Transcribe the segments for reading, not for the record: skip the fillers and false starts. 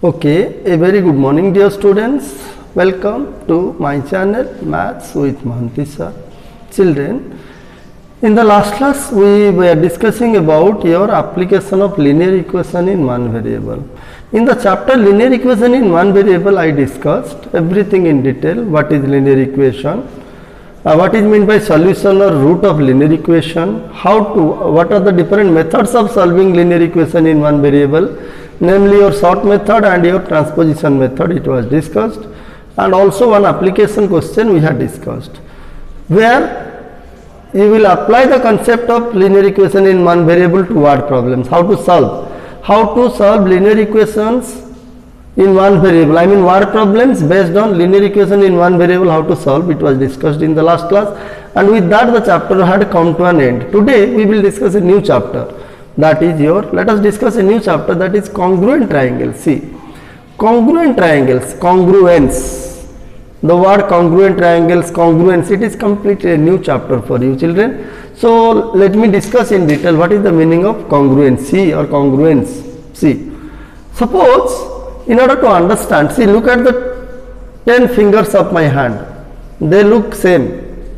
Okay, a very good morning dear students. Welcome to my channel Maths with Mahanti sir. Children, in the last class we were discussing about your application of linear equation in one variable. In the chapter linear equation in one variable I discussed everything in detail. What is linear equation? What is meant by solution or root of linear equation? What are the different methods of solving linear equation in one variable? Namely your sort method and your transposition method, it was discussed, and also one application question we had discussed, where you will apply the concept of linear equation in one variable to word problems. How to solve linear equations in one variable, I mean word problems based on linear equation in one variable, how to solve, it was discussed in the last class, and with that the chapter had come to an end. Today we will discuss a new chapter. Let us discuss a new chapter, that is congruent triangles. See, congruent triangles, congruence, the word congruent triangles, congruence, it is completely a new chapter for you children. So let me discuss in detail what is the meaning of congruency or congruence. See, suppose in order to understand, see, look at the 10 fingers of my hand, they look same,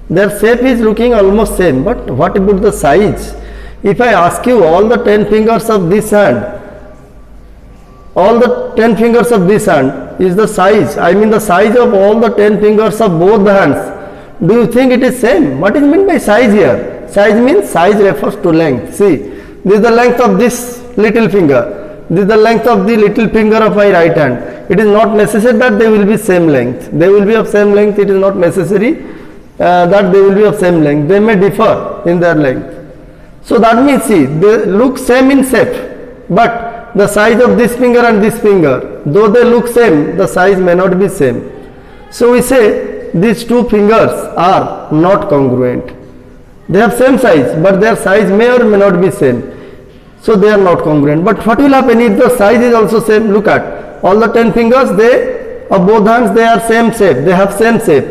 their shape is looking almost same, but what about the size? If I ask you all the 10 fingers of this hand, all the 10 fingers of this hand is the size, I mean the size of all the 10 fingers of both the hands, do you think it is same? What is meant by size here? Size means, size refers to length. See, this is the length of this little finger, this is the length of the little finger of my right hand. It is not necessary that they will be same length, they will be of same length, it is not necessary that they will be of same length, they may differ in their length. So that means, see, they look same in shape, but the size of this finger and this finger, though they look same, the size may not be same. So we say these two fingers are not congruent. They have same size, but their size may or may not be same. So they are not congruent. But what will happen if the size is also same? Look at all the 10 fingers, of both hands, they are same shape, they have same shape.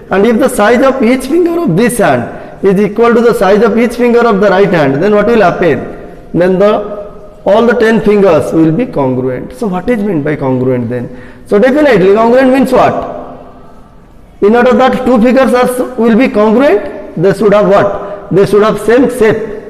And if the size of each finger of this hand is equal to the size of each finger of the right hand, then what will happen? Then all the 10 fingers will be congruent. So what is meant by congruent then? So definitely congruent means what? In order that two figures will be congruent, they should have what? They should have same shape.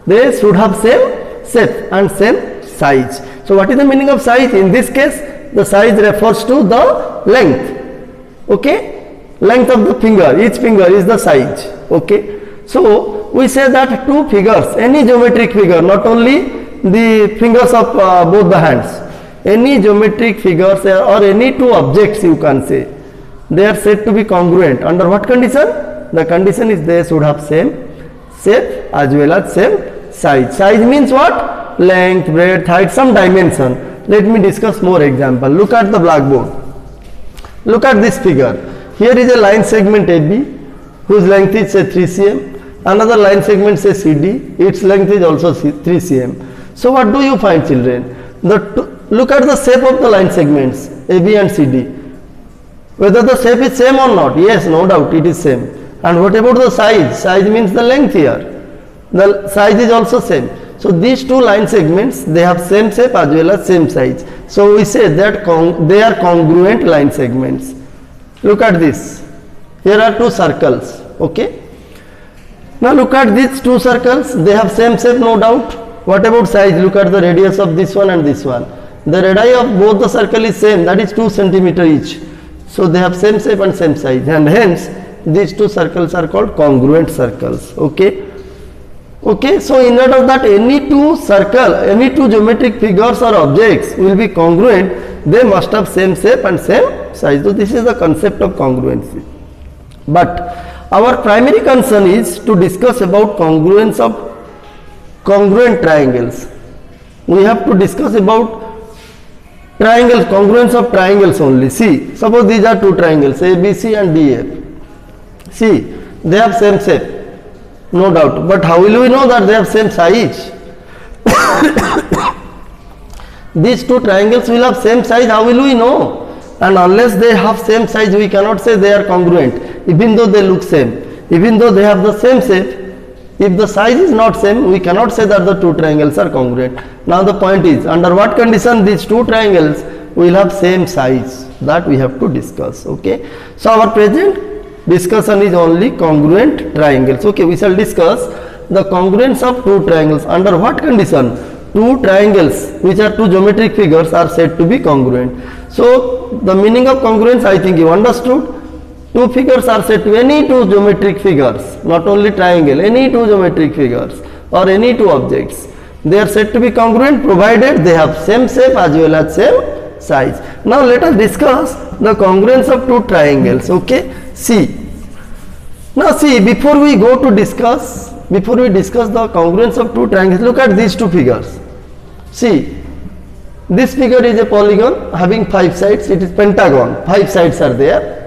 They should have same shape and same size. So what is the meaning of size? In this case, the size refers to the length. Okay? Length of the finger, each finger is the size. Okay? So we say that two figures, any geometric figure, not only the fingers of both the hands, any geometric figures or any two objects you can say, they are said to be congruent. Under what condition? The condition is they should have same shape as well as same size. Size means what? Length, breadth, height, some dimension. Let me discuss more example. Look at the blackboard. Look at this figure. Here is a line segment AB whose length is say 3 cm. Another line segment say CD, its length is also 3 cm. So what do you find children? Look at the shape of the line segments AB and CD. Whether the shape is same or not? Yes, no doubt it is same. And what about the size? Size means the length here. The size is also same. So these two line segments, they have same shape as well as same size. So we say that they are congruent line segments. Look at this. Here are two circles. Okay. Now look at these two circles. They have same shape, no doubt. What about size? Look at the radius of this one and this one. The radii of both the circle is same. That is 2 cm each. So they have same shape and same size. And hence these two circles are called congruent circles. Okay. Okay. So in order that any two geometric figures or objects will be congruent, they must have same shape and same size. So this is the concept of congruency. But our primary concern is to discuss about congruence of congruent triangles. We have to discuss about triangles, congruence of triangles only. See, suppose these are two triangles, ABC and DF. See, they have same shape, no doubt. But how will we know that they have same size? These two triangles will have same size, how will we know? And unless they have same size, we cannot say they are congruent, even though they look same, even though they have the same shape. If the size is not same, we cannot say that the two triangles are congruent. Now the point is, under what condition these two triangles will have same size, that we have to discuss. Okay, so our present discussion is only congruent triangles. Okay, we shall discuss the congruence of two triangles. Under what condition two triangles which are two geometric figures are said to be congruent? So the meaning of congruence I think you understood. Two figures are said to, any two geometric figures, not only triangle, any two geometric figures or any two objects, they are said to be congruent provided they have same shape as well as same size. Now let us discuss the congruence of two triangles. Okay, see. Now see, before we discuss the congruence of two triangles, look at these two figures. See, this figure is a polygon having 5 sides, it is pentagon, 5 sides are there.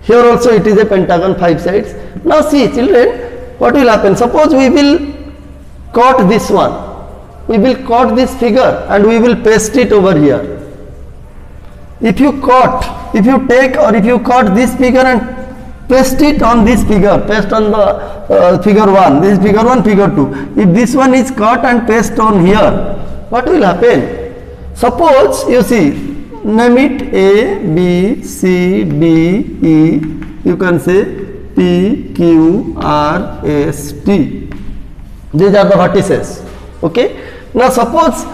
Here also it is a pentagon, 5 sides. Now see children, what will happen? Suppose we will cut this one. We will cut this figure and we will paste it over here. If you cut this figure and paste it on this figure, paste on the figure 1, this is figure 1, figure 2. If this one is cut and paste on here, what will happen? Suppose you see, name it A, B, C, D, E, you can say P, Q, R, S, T. These are the vertices. Okay. Now suppose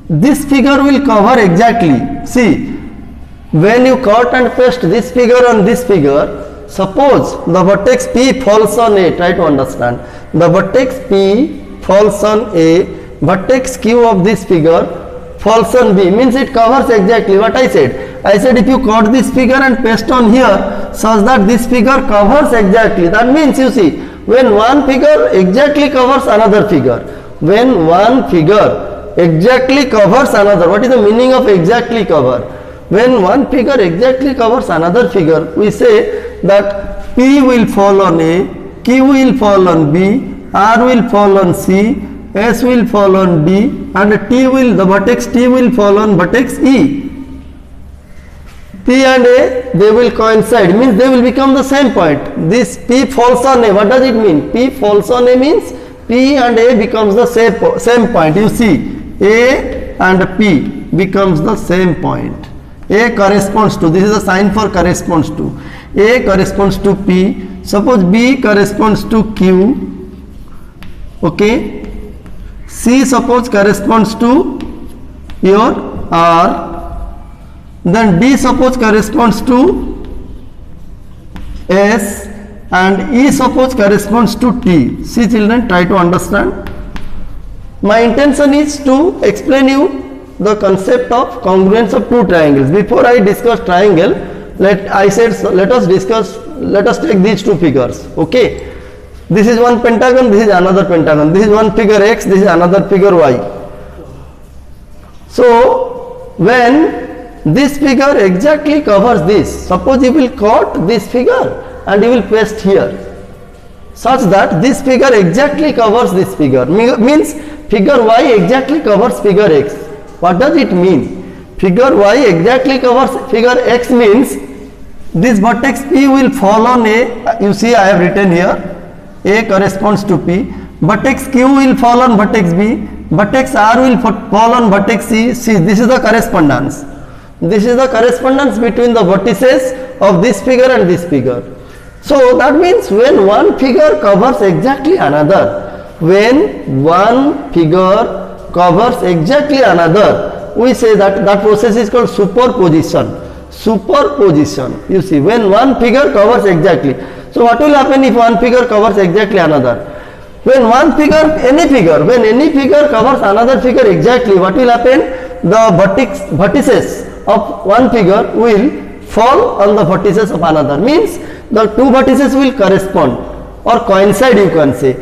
this figure will cover exactly. See, when you cut and paste this figure on this figure, suppose the vertex P falls on A, try to understand. The vertex P falls on A, vertex Q of this figure falls on B, means it covers exactly what I said. I said if you cut this figure and paste on here such that this figure covers exactly, that means you see, when one figure exactly covers another figure, when one figure exactly covers another, what is the meaning of exactly cover? When one figure exactly covers another figure, we say that P will fall on A, Q will fall on B, R will fall on C, S will fall on D, and the vertex T will fall on vertex E. P and A, they will coincide, means they will become the same point. This P falls on A, what does it mean? P falls on A means P and A becomes the same point. You see, A and P becomes the same point. A corresponds to, this is a sign for corresponds to. A corresponds to P, suppose B corresponds to Q, okay. C suppose corresponds to your R, then D suppose corresponds to S, and E suppose corresponds to T. See children, try to understand. My intention is to explain you the concept of congruence of two triangles. Before I discuss triangle, let us take these two figures. Okay. This is one pentagon, this is another pentagon. This is one figure X, this is another figure Y. So, when this figure exactly covers this, suppose you will cut this figure and you will paste here, such that this figure exactly covers this figure. Means figure Y exactly covers figure X. What does it mean? Figure Y exactly covers figure X means this vertex P will fall on A. You see, I have written here. A corresponds to P, vertex Q will fall on vertex B, vertex R will fall on vertex C. See, this is the correspondence. This is the correspondence between the vertices of this figure and this figure. So that means when one figure covers exactly another, when one figure covers exactly another, we say that process is called superposition. Superposition. You see, when one figure covers exactly. So what will happen if one figure covers exactly another? When one figure, when any figure covers another figure exactly, what will happen? The vertices of one figure will fall on the vertices of another. Means the two vertices will correspond or coincide, you can say.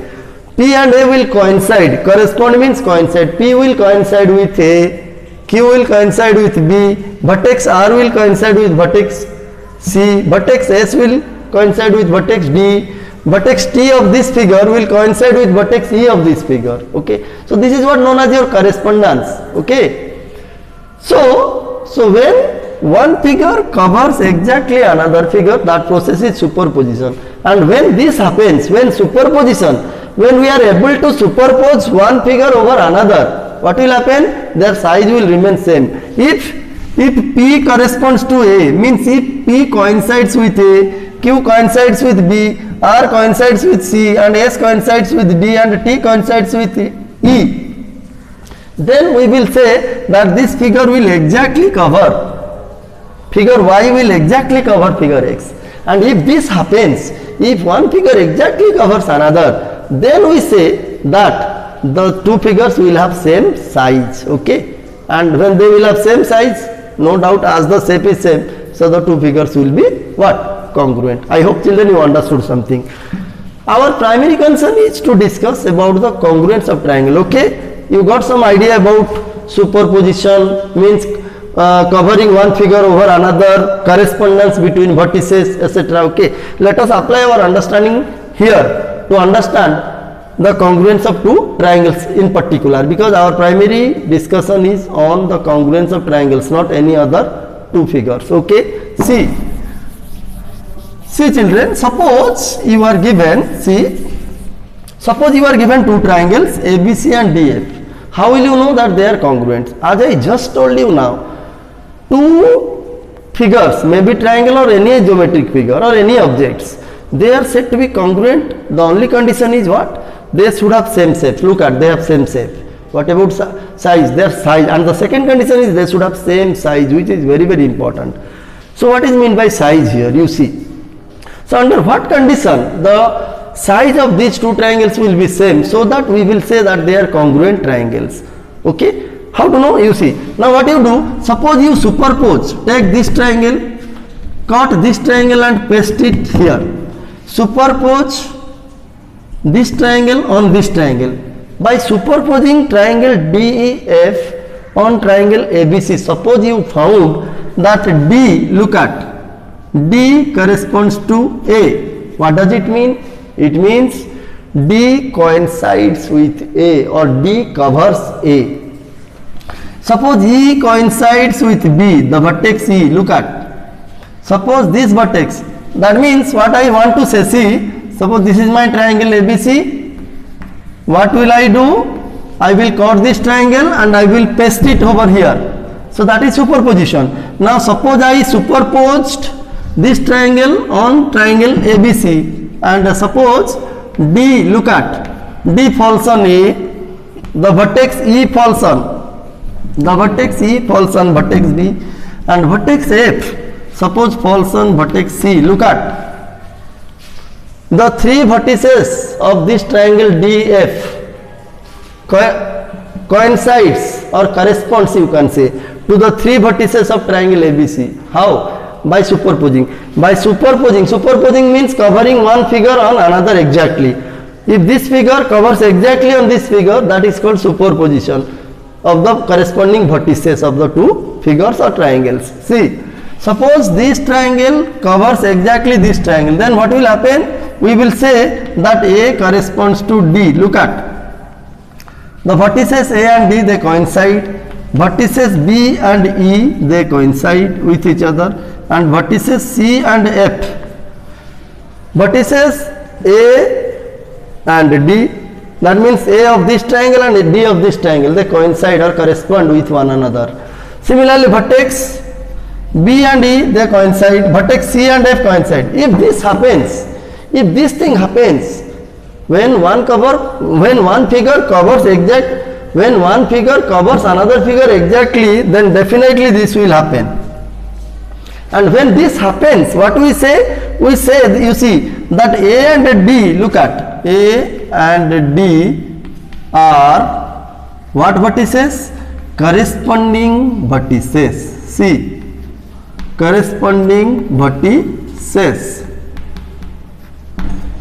P and A will coincide. Correspond means coincide. P will coincide with A, Q will coincide with B, vertex R will coincide with vertex C, vertex S will coincide with vertex D, vertex T of this figure will coincide with vertex E of this figure. Okay, so this is what known as your correspondence. Okay, so when one figure covers exactly another figure, that process is superposition. And when this happens, when superposition, when we are able to superpose one figure over another, what will happen? Their size will remain same. If P corresponds to A, means if P coincides with A, Q coincides with B, R coincides with C, and S coincides with D, and T coincides with E, then we will say that this figure will exactly cover, figure Y will exactly cover figure X. And if this happens, if one figure exactly covers another, then we say that the two figures will have same size, okay? And when they will have same size, no doubt as the shape is same, so the two figures will be what? Congruent. I hope children you understood something. Our primary concern is to discuss about the congruence of triangle, okay? You got some idea about superposition, means covering one figure over another, correspondence between vertices, etc. Okay, let us apply our understanding here to understand the congruence of two triangles in particular, because our primary discussion is on the congruence of triangles, not any other two figures. Okay, see children, suppose you are given two triangles ABC and DF. How will you know that they are congruent? As I just told you now, two figures, maybe triangle or any geometric figure or any objects, they are said to be congruent. The only condition is what? They should have same shape. Look at, they have same shape. What about size? Their size. And the second condition is they should have same size, which is very, very important. So what is meant by size here? You see. So under what condition the size of these two triangles will be same, so that we will say that they are congruent triangles. Okay. How to know? You see. Now what you do? Suppose you superpose. Take this triangle, cut this triangle and paste it here. Superpose this triangle on this triangle. By superposing triangle DEF on triangle ABC, suppose you found that D, look at, D corresponds to A. What does it mean? It means D coincides with A, or D covers A. Suppose E coincides with B, the vertex E, look at. Suppose this vertex, that means what I want to say, see, suppose this is my triangle ABC. What will I do? I will cut this triangle and I will paste it over here. So that is superposition. Now suppose I superposed this triangle on triangle ABC, and suppose D, look at, D falls on A, the vertex E falls on, the vertex E falls on vertex B, and vertex F suppose falls on vertex C. Look at, the three vertices of this triangle DF coincides or corresponds, you can say, to the three vertices of triangle ABC. How? By superposing. By superposing means covering one figure on another exactly. If this figure covers exactly on this figure, that is called superposition of the corresponding vertices of the two figures or triangles. See, suppose this triangle covers exactly this triangle, then what will happen? We will say that A corresponds to D. Look at, the vertices A and D, they coincide, vertices B and E, they coincide with each other, and vertices C and F, vertices A and D, that means A of this triangle and D of this triangle, they coincide or correspond with one another. Similarly, vertex B and E, they coincide, vertex C and F coincide. If this happens, if this thing happens, when one figure covers another figure exactly, then definitely this will happen. And when this happens, what we say? We say, you see, that A and D, look at, A and D are what vertices? Corresponding vertices. See, corresponding vertices.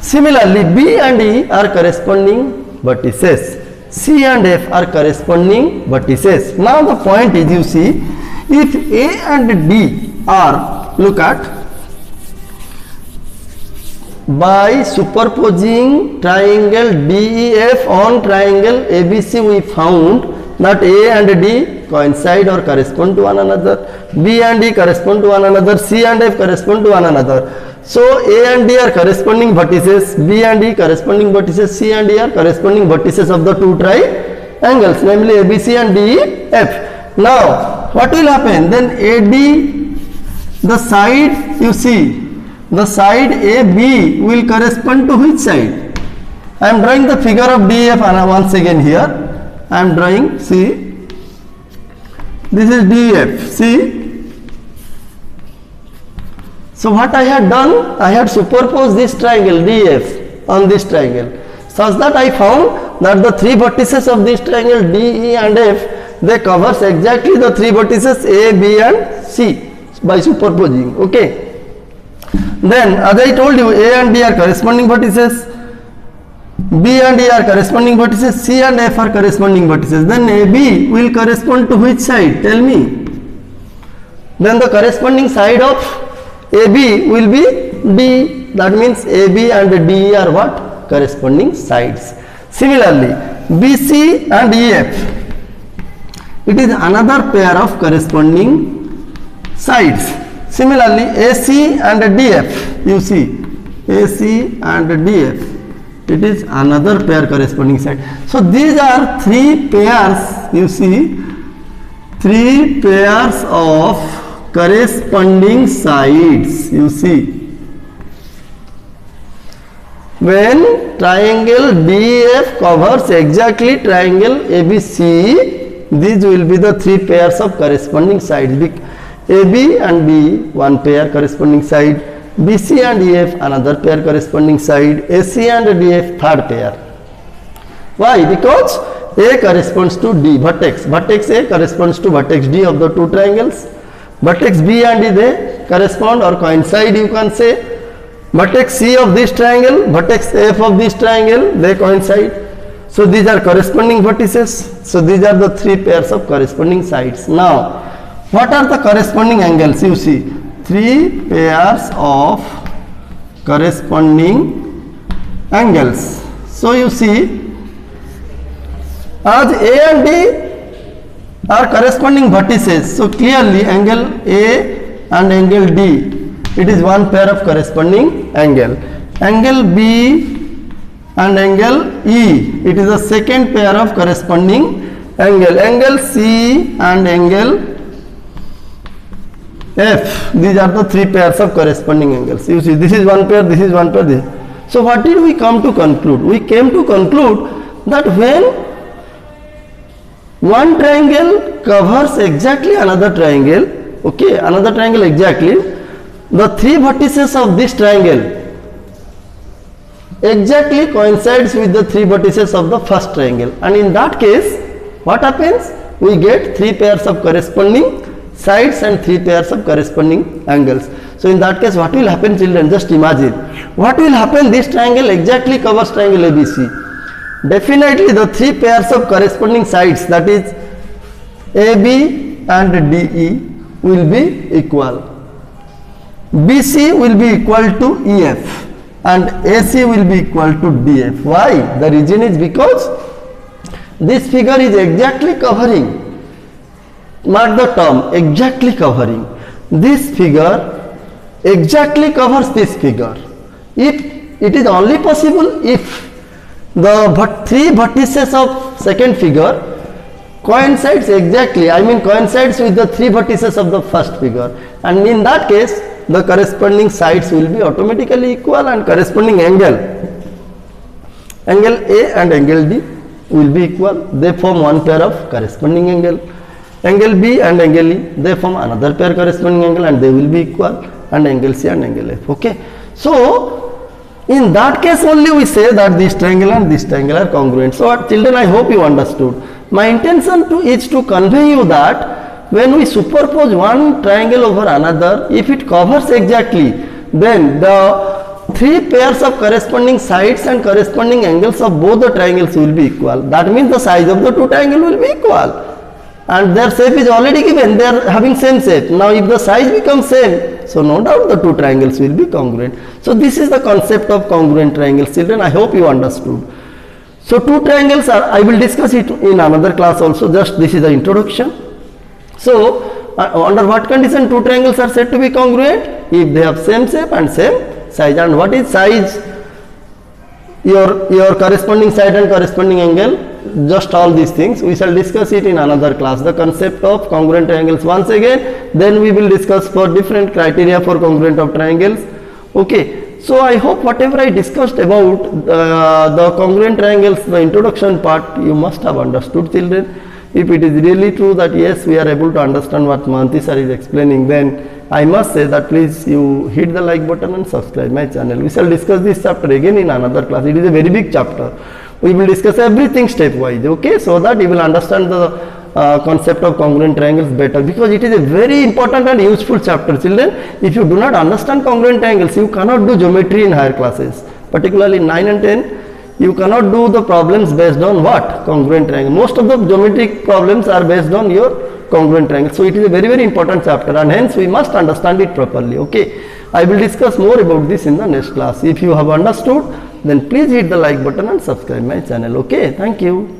Similarly, B and E are corresponding vertices. C and F are corresponding vertices. Now the point is, you see, if A and D are, look at, by superposing triangle DEF on triangle ABC, we found that A and D coincide or correspond to one another, B and D correspond to one another, C and F correspond to one another. So A and D are corresponding vertices, B and E corresponding vertices, C and D are corresponding vertices of the two angles, namely ABC and DEF. Now what will happen? Then AD, the side, you see, the side AB will correspond to which side? I am drawing the figure of DEF once again here. I am drawing, see, this is DEF, see. So what I had done, I had superposed this triangle DEF on this triangle, such that I found that the three vertices of this triangle DE and F, they covers exactly the three vertices A, B and C by superposing. Okay. Then as I told you, A and D are corresponding vertices, B and E are corresponding vertices, C and F are corresponding vertices. Then AB will correspond to which side? Tell me. Then the corresponding side of AB will be D. That means AB and DE are what? Corresponding sides. Similarly, BC and EF, it is another pair of corresponding sides. Similarly, AC and DF, you see, AC and DF, it is another pair corresponding side. So these are three pairs, you see, three pairs of corresponding sides, you see. When triangle DF covers exactly triangle ABC, these will be the three pairs of corresponding sides. AB and B, one pair corresponding side, BC and EF, another pair corresponding side, AC and DF, third pair. Why? Because A corresponds to D, vertex. Vertex A corresponds to vertex D of the two triangles. Vertex B and E, they correspond or coincide, you can say. Vertex C of this triangle, vertex F of this triangle, they coincide. So these are corresponding vertices. So these are the three pairs of corresponding sides. Now, what are the corresponding angles? You see, three pairs of corresponding angles. So you see, as A and D are corresponding vertices, so clearly angle A and angle D, it is one pair of corresponding angle. Angle B and angle E, it is a second pair of corresponding angle. Angle C and angle F, these are the three pairs of corresponding angles. You see, this is one pair, this is one pair, this. So what did we come to conclude? We came to conclude that when one triangle covers exactly another triangle, okay, another triangle exactly, the three vertices of this triangle exactly coincides with the three vertices of the first triangle, and in that case what happens? We get three pairs of corresponding sides and three pairs of corresponding angles. So in that case what will happen, children? Just imagine what will happen. This triangle exactly covers triangle ABC. Definitely the three pairs of corresponding sides, that is AB and DE, will be equal. BC will be equal to EF and AC will be equal to DF. Why? The reason is because this figure is exactly covering, mark the term, exactly covering. This figure exactly covers this figure. If it is only possible if the three vertices of second figure coincides exactly, I mean coincides with the three vertices of the first figure, and in that case the corresponding sides will be automatically equal and corresponding angle A and angle D will be equal. They form one pair of corresponding angle. Angle B and angle E, they form another pair corresponding angle and they will be equal, and angle C and angle F. Okay. So in that case only we say that this triangle and this triangle are congruent. So children, I hope you understood. My intention is to convey you that when we superpose one triangle over another, if it covers exactly, then the three pairs of corresponding sides and corresponding angles of both the triangles will be equal. That means the size of the two triangles will be equal. And their shape is already given, they are having same shape. Now if the size becomes same, so no doubt the two triangles will be congruent. So this is the concept of congruent triangles, children. I hope you understood. So two triangles are, I will discuss it in another class also, just this is the introduction. So under what condition two triangles are said to be congruent? If they have same shape and same size. And what is size? Your corresponding side and corresponding angle just all these things. We shall discuss it in another class. The concept of congruent triangles once again. Then we will discuss for different criteria for congruent of triangles. Okay. So I hope whatever I discussed about the congruent triangles, the introduction part, you must have understood, children. If it is really true that yes, we are able to understand what Mohanty sir is explaining, then I must say that please you hit the like button and subscribe my channel. We shall discuss this chapter again in another class. It is a very big chapter. We will discuss everything stepwise, okay, so that you will understand the concept of congruent triangles better, because it is a very important and useful chapter, children. If you do not understand congruent triangles, you cannot do geometry in higher classes, particularly 9 and 10. You cannot do the problems based on what? Congruent triangle. Most of the geometric problems are based on your congruent triangle. So it is a very, very important chapter, and hence we must understand it properly. Okay. I will discuss more about this in the next class. If you have understood, then please hit the like button and subscribe my channel. Okay. Thank you.